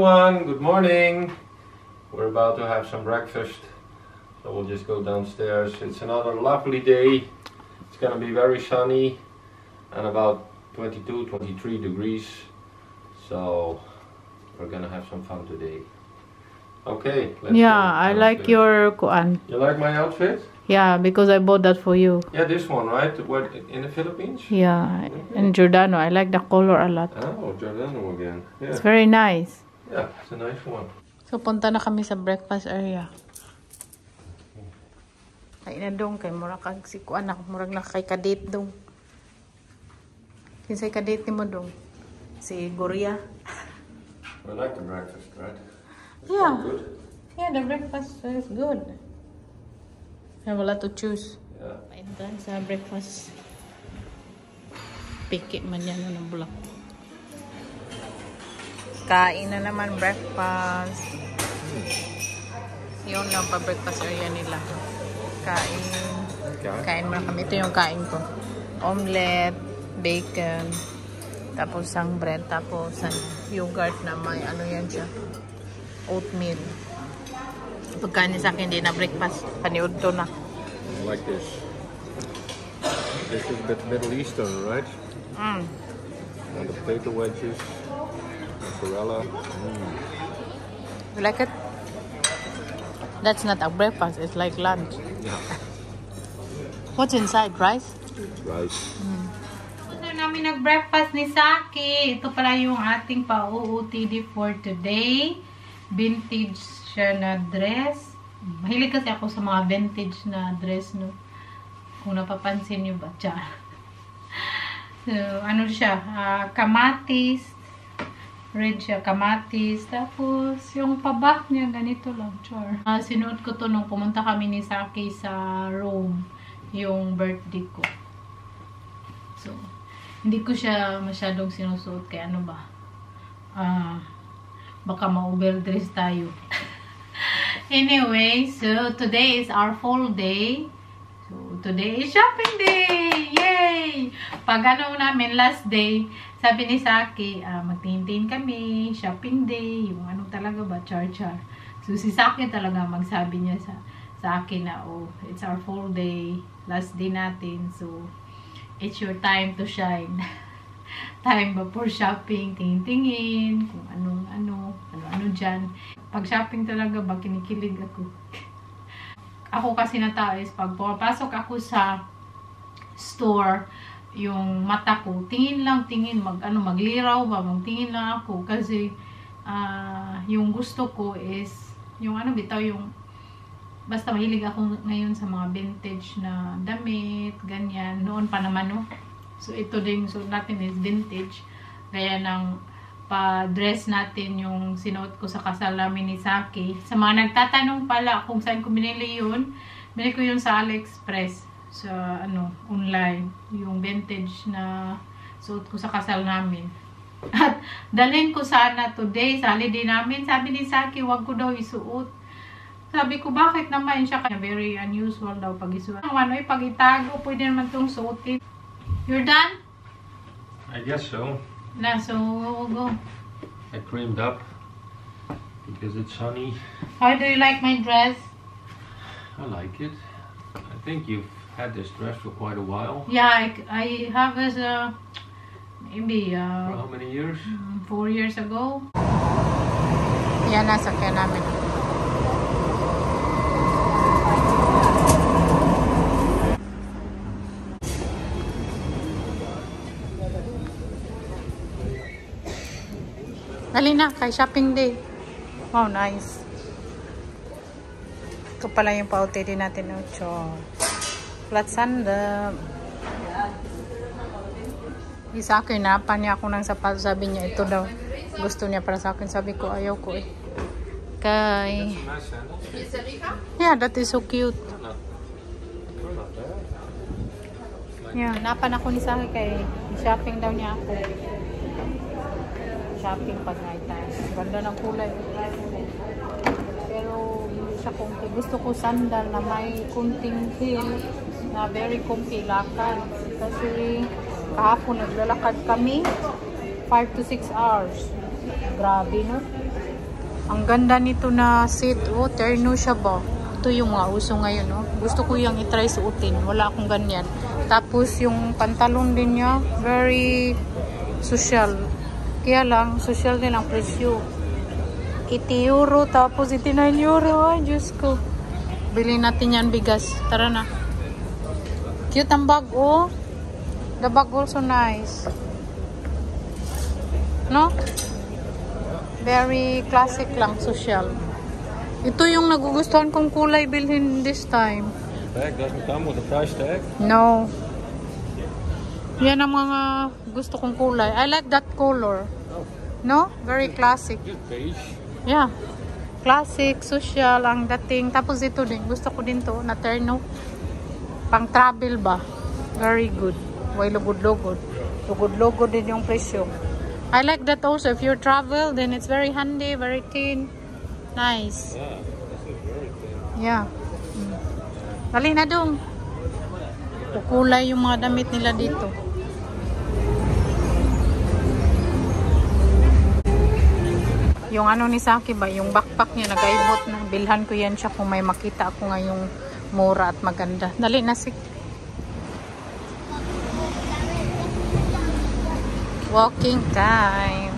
everyone, good morning. We're about to have some breakfast, so we'll just go downstairs. It's another lovely day. It's gonna be very sunny and about 22, 23 degrees. So we're gonna have some fun today. Okay, let's go I like your kuan. You like my outfit? Yeah, because I bought that for you. Yeah, this one, right? What, in the Philippines? Yeah, Okay. in Giordano. I like the color a lot. Oh, Giordano again. Yeah. It's very nice. Yeah, it's a nice one. So, punta na kami sa breakfast area. Kaya na dong, kay murag kag si kuan ako. Murag na kay kadate dong. Kinsay kadate ni mo dong? Si Goria. I like the breakfast, right? It's Yeah. quite good. Yeah, the breakfast is good. I have a lot to choose. Yeah. Paintan sa breakfast. Piki man yan ng bulak. Kain na naman breakfast. Yun lang pa breakfast area nila. Kain. Kain mo na kami. Ito yung kain ko. Omelette, bacon, tapos ang bread, tapos ang yogurt na may ano yan siya. Oatmeal. Pagkain sa akin, hindi na breakfast. Paniod to na. Like this. This is a bit Middle Eastern, right? Mm. And the potato wedges, mozzarella. You like it? That's not a breakfast. It's like lunch. Yeah. What's inside? Rice? Rice. Ito namin nag-breakfast ni Saki. Ito pala yung ating pa-OOTD for today. Vintage siya na dress. Mahilig kasi ako sa mga vintage na dress, no? Kung napapansin nyo ba? Tiyan. So, ano siya? Kamatis. Red siya, kamatis. Tapos, yung pabak niya, ganito lang. Char. Sinuot ko to nung pumunta kami ni Saki sa Rome. Yung birthday ko. So, hindi ko siya masyadong sinusuot. Kaya ano ba? Baka ma-overdress tayo. Anyway, so today is our full day. So today is shopping day! Yay! Pag ano namin, last day, sabi ni Saki, magtintin kami, shopping day, yung ano talaga ba, char-char. So si Saki talaga magsabi niya sa akin na, oh, it's our full day, last day natin, so it's your time to shine. Time ba for shopping, tingin-tingin, kung ano dyan. Pag shopping talaga ba, kinikilig ako. Ako kasi na tao is pag pumapasok ako sa store, yung mata ko, tingin, magliraw ba, magtingin lang ako. Kasi, yung gusto ko is, yung basta mahilig ako ngayon sa mga vintage na damit, ganyan. Noon pa naman, no? So, ito din, so natin is vintage. Gaya ng pa-dress natin yung sinuot ko sa kasal namin ni Saki. Sa mga nagtatanong pala kung saan ko binili yun, binili ko yun sa AliExpress. Sa, online. Yung vintage na suot ko sa kasal namin. At, dalhin ko sana today, sa holiday namin. Sabi ni Saki, wag ko daw isuot. Sabi ko, bakit naman siya? Very unusual daw pag isuot. Pag itago, pwede naman itong suotin. You're done? I guess so. Na, so we'll go. I creamed up because it's sunny. How do you like my dress? I like it. I think you've had this dress for quite a while. Yeah, I have this maybe For how many years? 4 years ago. Yan, nasakyan namin. Dali na, kay shopping day. Wow, nice. Ito pala yung pa-OOTD natin. Flat sandal. Isa akin, napan niya ako ng sapatos. Sabi niya, ito daw. Gusto niya para sa akin. Sabi ko, ayaw ko eh. Kay... Yeah, that is so cute. Yeah, napan ako ni Saki kay shopping daw niya ako. Shopping pag night time. Ganda ng kulay. Pero hindi siya comfy. Gusto ko sandal na may kunting heel na very comfy lakad. Kasi kahapon naglalakad kami 5 to 6 hours. Grabe, no? Ang ganda nito na seat. Oh, terno siya ba? Ito yung mga uso ngayon, no? Gusto ko yung itry suotin. Wala akong ganyan. Tapos yung pantalon din niya, very social. Kaya lang, social din ang presyo. 80 euro, tapos 89 euro. Ay, Diyos ko. Bilhin natin yan bigas. Tara na. Cute ang bag, oh. The bag also nice. No? Very classic lang, social. Ito yung nagugustuhan kong kulay bilhin this time. Bag doesn't come with a price tag? No. Yan ang mga gusto kong kulay. I like that color. No? Very classic. Just beige. Yeah. Classic, social, ang dating. Tapos ito din. Gusto ko din to na terno. Pang travel ba? Very good. Way lugod-lugod. Lugod-lugod din yung presyo. I like that also. If you travel, then it's very handy, very thin. Nice. Yeah, this is very thin. Yeah. Dali na dong. Kukulay yung mga damit nila dito. Yung ano ni Saki ba, yung backpack niya nagaibot na. Bilhan ko yan siya kung may makita ako ngayong mura at maganda. Dali na si. Walking time.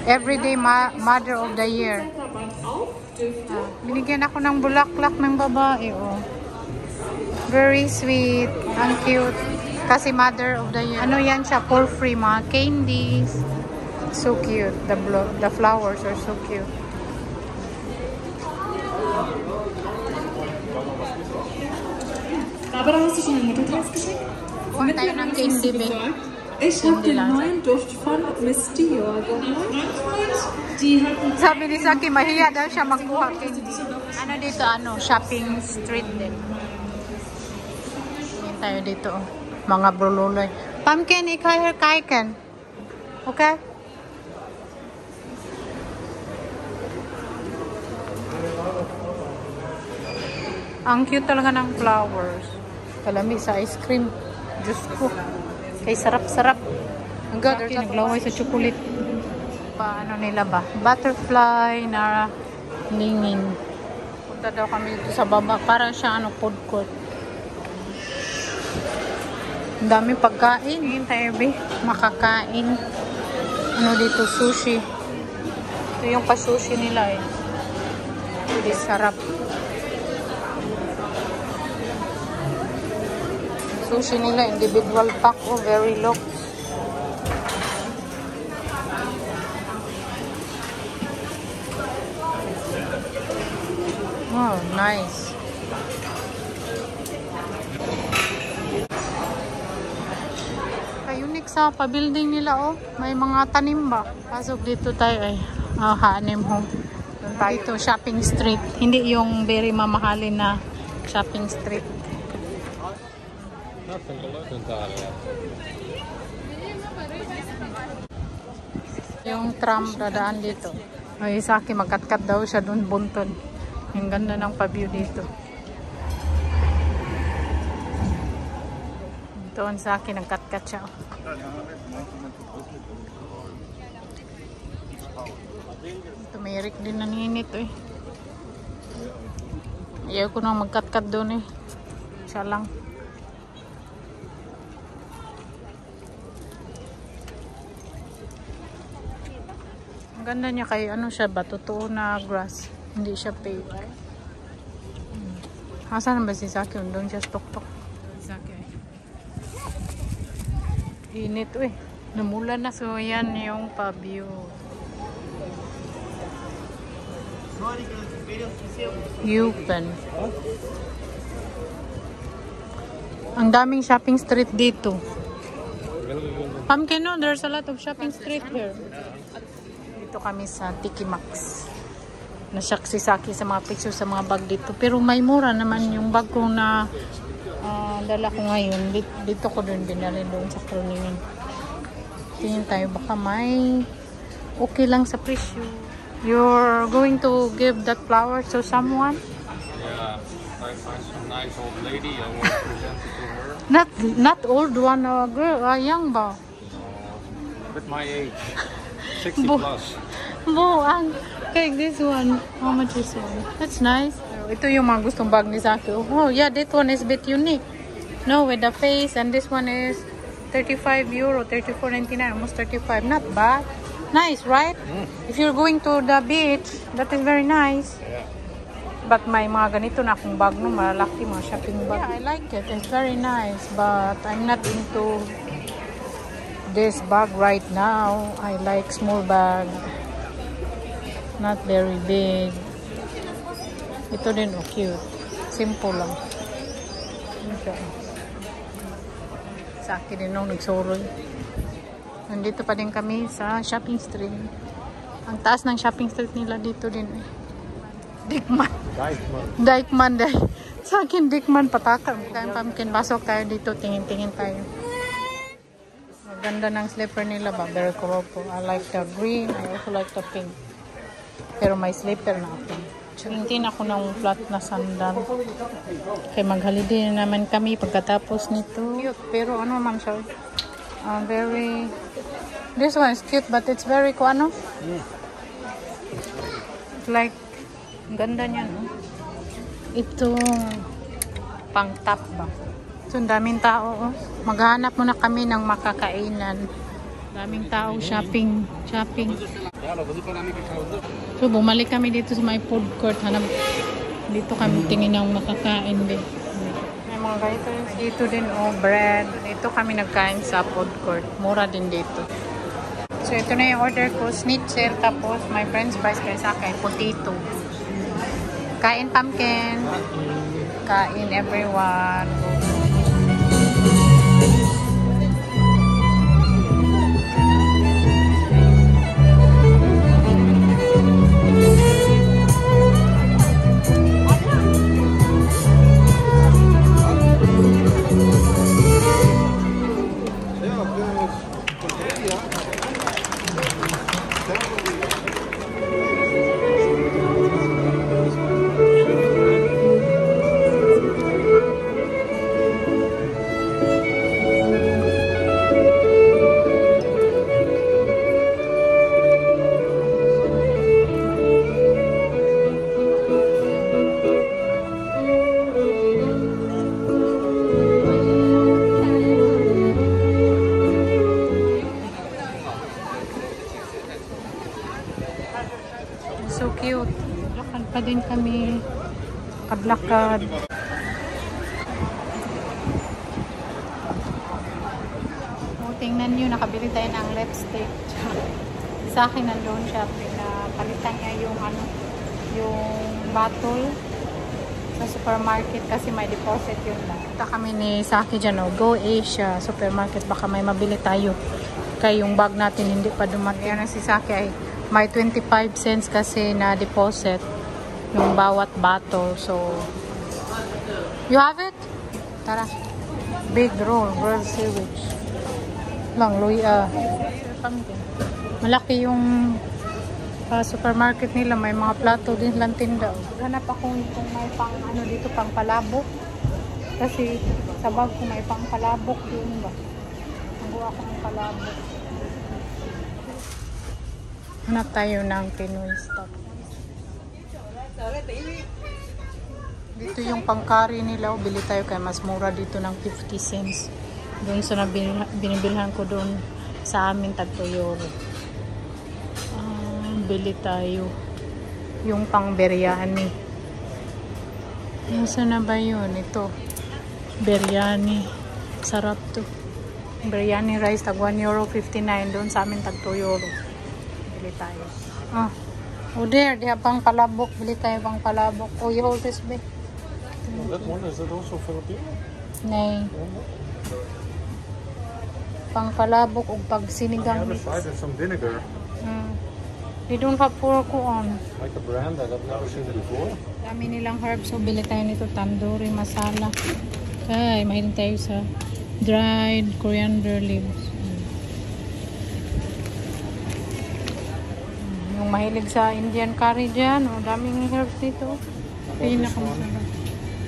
Everyday Mother of the Year. Binigyan ako ng bulaklak ng babae, oh. Very sweet. Ang cute. Kasi Mother of the Year. Ano yan siya? For free, mga candies. So cute. The flowers are so cute. Barbara, hast du schon ein Muttertags geschickt? Kuha tayo ng candy, be. Ich habe den neuen Duft von Miss Dior geholt. Die hatten... Sabi ni Saki, mahiya daw siya magkuha candy. Ano dito, shopping street din. Yan tayo dito, oh. Mga brululoy. Pumpkin, ikay-kaiken. Okay? Ang cute talaga ng flowers. Kalami sa ice cream. Diyos ko. Kay sarap-sarap. Ang God, naglaway sa chocolate. Paano nila ba? Butterfly na lingin. Punta daw kami dito sa baba. Para siya food court. Ang daming pagkain. Ngayon tayo, be. Makakain. Ano dito? Sushi. Ito yung pa-sushi nila, eh. Hindi sarap. Sushi nila, individual pack. Oh, very low. Oh, nice. Unique sa pa-building nila, oh. May mga tanim ba? Pasok dito tayo, ay. Hanim home. Doon tayo ito, shopping street. Hindi yung very mamahalin na shopping street. Yung tram dadaan dito. Ay, sa akin magkat-kat daw siya doon buntod. Ang ganda ng pa-view dito. Doon sa akin nagkat-kat siya. Tumirik din naninit, eh. Ayaw ko nang magkat-kat doon, eh. Siya lang. Ganda niya kay siya ba? Totoo na grass. Hindi siya fake. Asan ba si Saki? Doon siya tok-tok. Saki. Init, eh. Namula na. So, yan yung pa-view. Yupen. Ang daming shopping street dito. Pumpkin, no? There's a lot of shopping street here. Dito kami sa Tiki Max. Nasyak si Saki sa mga picture sa mga bag dito. Pero may mura naman yung bag ko na dala ko ngayon. Dito ko doon binali doon sa Kroningen. Tingin tayo baka may okay lang sa presyo. You're going to give that flower to someone? Yeah, I find some nice old lady. I want to present it to her. Not old one, girl, young ba? No, with my age. 60 plus. Buang. Okay, this one. How much is one? That's nice. Ito yung mga gustong bag ni Saki. Oh, yeah, that one is a bit unique. No, with the face, and this one is 35 euro, 34.99, almost 35. Not bad. Nice, right? If you're going to the beach, that is very nice. Yeah. But may mga ganito na akong bag, no? Malaki mga shopping bag. Yeah, I like it. It's very nice. But I'm not into this bag right now. I like small bag. Not very big. Ito din, oh, cute. Simple lang. Okay. Sa akin din nung nagsoroy. Nandito pa din kami sa shopping street. Ang taas ng shopping street nila dito din eh. Diekman. Diekman. Sa akin Diekman patakam. Tayong pumpkin. Pasok tayo dito. Tingin-tingin tayo. Maganda ng slipper nila ba? Very colorful. I like the green. I also like the pink. Pero may slipper na ako. Hintin ako ng flat na sandal. Kaya mag-holiday na naman kami pagkatapos nito. Cute. Pero ano man siya? Very... This one is cute but it's very ano? Like, ganda niya, no? Itong pang top ba? So, daming tao, oh. Maghanap muna kami ng makakainan. Daming tao, shopping. So, bumalik kami dito sa may food court. Hanap, dito kami tingin ng makakain din. May mga ganito dito din, oh, bread. Dito kami nagkain sa food court. Mura din dito. So, ito na yung order ko. Schnitzel, tapos my french fries kaya sa akin, potato. Kain pumpkin. Kain everyone. So cute. Lakad pa din kami. Kadlakad. O, tingnan nyo, nakabili tayo ng lipstick. Sa akin nandoon siya. Pinapalitan niya yung yung bottle sa supermarket kasi may deposit yun lang. Ito kami ni Saki dyan, oh. Go Asia supermarket. Baka may mabili tayo. Kaya yung bag natin hindi pa dumating. Yan si Saki ay may 25 cents kasi na deposit yung bawat bottle. So, you have it? Tara. Big roll, grilled sandwich. Lang, malaki yung supermarket nila. May mga plato din lang tinda. Hanap ako kung may pang ano dito, pang palabok. Kasi sa bag ko may pang palabok yun ba? Nabuha ako ng palabok. Hanap tayo ng Pinoy stock. Dito yung pang-curry nila. Bili tayo kaya mas mura dito ng 50 cents. Doon sa binibilhan ko doon sa amin tag-Toyoro. Bili tayo. Yung pang-biryani. Nasa na ba yun? Ito. Biryani. Sarap to. Biryani rice tag €1.59 doon sa amin tag-Toyoro. Bili tayo. Oh there, diha pang palabok. Bili tayo pang palabok. Oh, you hold this bit. That one, is it also Filipino? Nay. Pang palabok o pag sinigang. On the other side is some vinegar. They don't have pork on. Like a brand that I've never seen before. Dami nilang herbs. So, bili tayo nito. Tandoori masala. Ay, mahilig tayo sa dried coriander leaves. Yung mahilig sa Indian curry dyan. O, daming herbs dito. Pinakamasarap.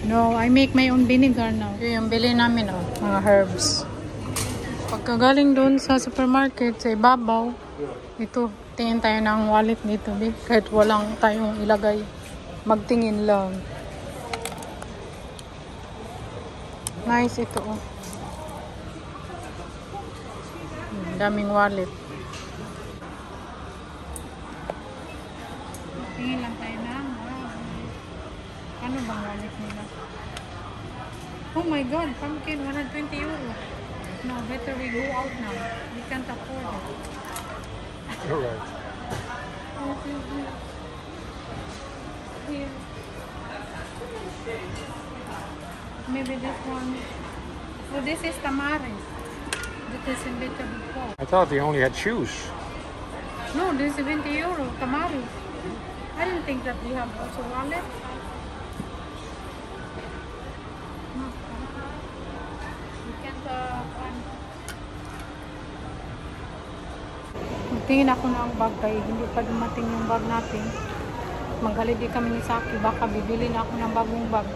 No, I make my own vinegar now. Yung bili namin, oh, mga herbs. Pagkagaling doon sa supermarket, sa ibabaw, ito, tingin tayo ng wallet dito, di? Kahit walang tayong ilagay. Magtingin lang. Nice ito, oh. Daming wallet. Tingin lang tayo na. Ano bang wallet nila? Oh my God, pumpkin, 120 euro. No, better we go out now. We can't afford it. You're right. Here. Maybe this one. Oh, this is tamarind. This is in vegetable pot. I thought they only had shoes. No, this is 20 euro, tamarind. I didn't think that we have also wallet. No. We can't find. Magtingin ako ng bag kay hindi pa dumating yung bag natin. Maghalidi kami ni Saki, baka bibili na ako ng bagong bag.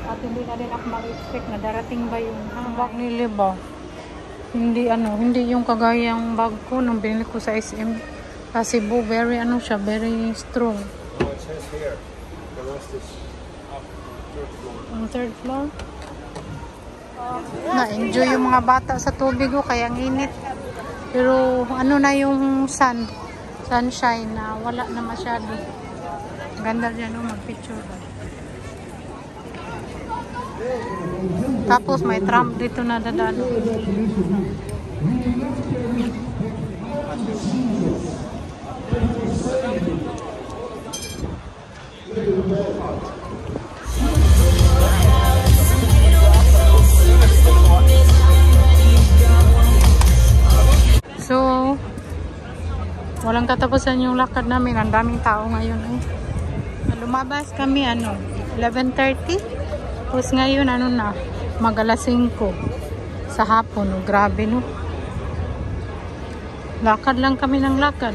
At hindi na din ako mag-expect na darating ba yung bag ni Liba. Hindi yung kagayang bag ko nung binili ko sa SM. Kasi very siya, very strong. Oh, it says here. The rest is up third floor. Ang third floor. Na-enjoy yung mga bata sa tubig ko, kaya ang init. Pero ano na yung sunshine na wala na masyado. Ganda dyan mag-picture. Tapos may tram dito na dadalo. So, walang katapusan yung lakad namin. Ang daming tao ngayon. Lumabas kami 11:30. Tapos ngayon na, mag-alas 5 sa hapon. Grabe no. Lakad lang kami ng lakad.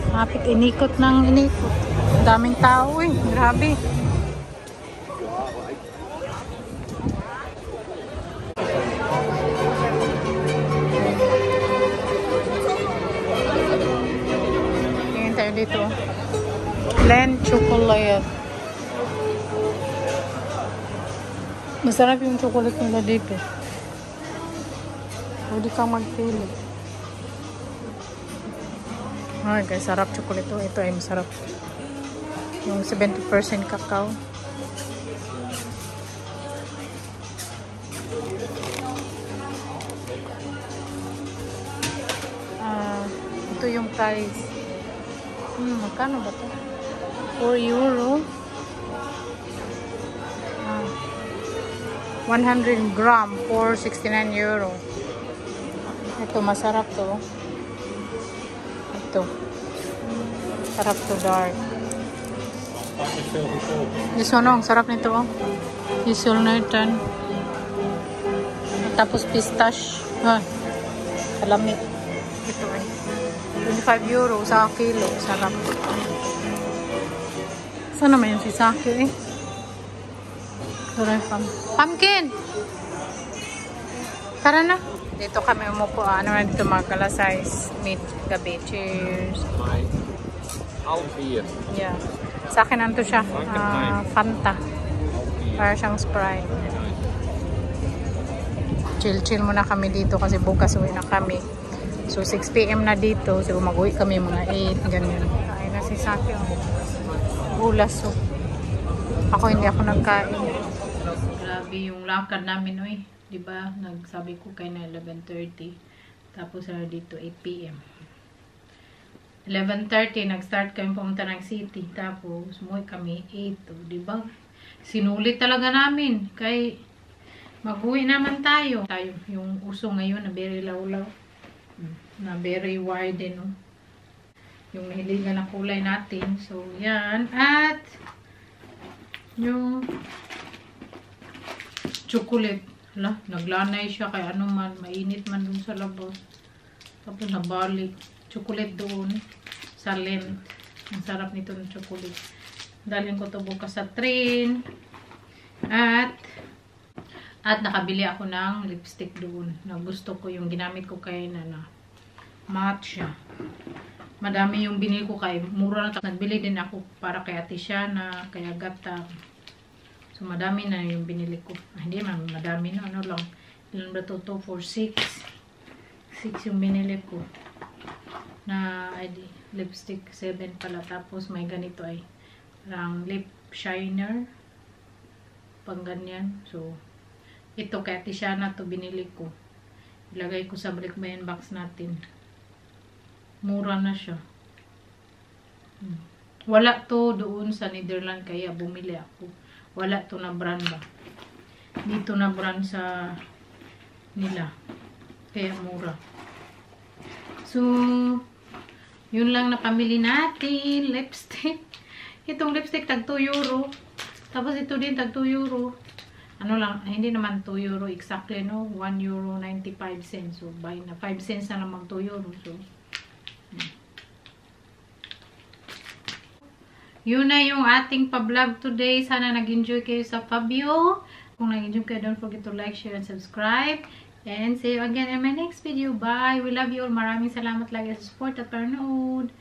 Mapit inikot ng inikot. Daming tao grabe. Tingin tayo dito. Blend chocolate. Masarap yung chocolate nila dito. Pwede kang magpili. Ay, guys, sarap chocolate to. Ito ay masarap. Yung 70% cacao. Ito yung price. Magkano ba to? 4 euro. 100 gram for 69 euro. Ito, masarap to. Ito. Sarap to, dark. This one, ang sarap nito, oh. Hazelnut. Tapos pistache. Salami. Ito ay 25 euro sa kilo. Sarap. Saan naman yung si Saki, Pumpkin! Tara na. Dito kami umupo. Ano na dito mga size mid gabi. Cheers. Albeer. Yeah. Sa akin nanto siya. Fanta. Para siyang Sprite. Chill muna kami dito kasi bukas uwi na kami. So 6 PM na dito. So mag-uwi kami mga 8. Ganyan. Kain na si Saki. Ulas. So. Ako hindi ako nagkain. Grabe yung lakad namin, diba? Nagsabi ko kayo na 11:30. Tapos dito 8 PM. 11:30 nag-start kami pumunta ng city. Tapos umuwi kami 8, diba? Sinulit talaga namin. Kay mag-uwi naman tayo. Yung uso ngayon na very lawlaw. Na very wide yung nahiligan na kulay natin. So yan. At yung chocolate. Naglanay siya kaya mainit man dun sa labas. Tapos nabalik. Chocolate doon sa Lent. Ang sarap nito ng chocolate. Dalhin ko to bukas sa train. At At nakabili ako ng lipstick doon. Na gusto ko yung ginamit ko kay Nana. Matte siya. Madami yung binili ko kay mura lang. Nagbili din ako para kay Ate Shana, kay Agata. So madami na yung binili ko. Hindi man, madami na. Ano lang. Ilan ba ito? 2, 4, 6. 6 yung binili ko. Na lipstick 7 pala. Tapos may ganito ay parang lip shiner. Pang ganyan. So, ito kay Ate Shana to binili ko. Ilagay ko sa balikbayan box natin. Mura na siya. Wala to doon sa Netherlands kaya bumili ako. Wala to na brand ba. Dito na brand sa nila. Kaya mura. So, yun lang na pamili natin. Lipstick. Itong lipstick tag 2 euro. Tapos ito din tag 2 euro. Ano lang, hindi naman 2 euro exactly, no? 1 euro 95 cents. So, buy na. 5 cents na lang mag 2 euro. So, yun na yung ating pa-vlog today. Sana nag-enjoy kayo sa Fabio. Kung nag-enjoy kayo, don't forget to like, share, and subscribe. And see you again in my next video. Bye! We love you all. Maraming salamat lagi sa support at panonood.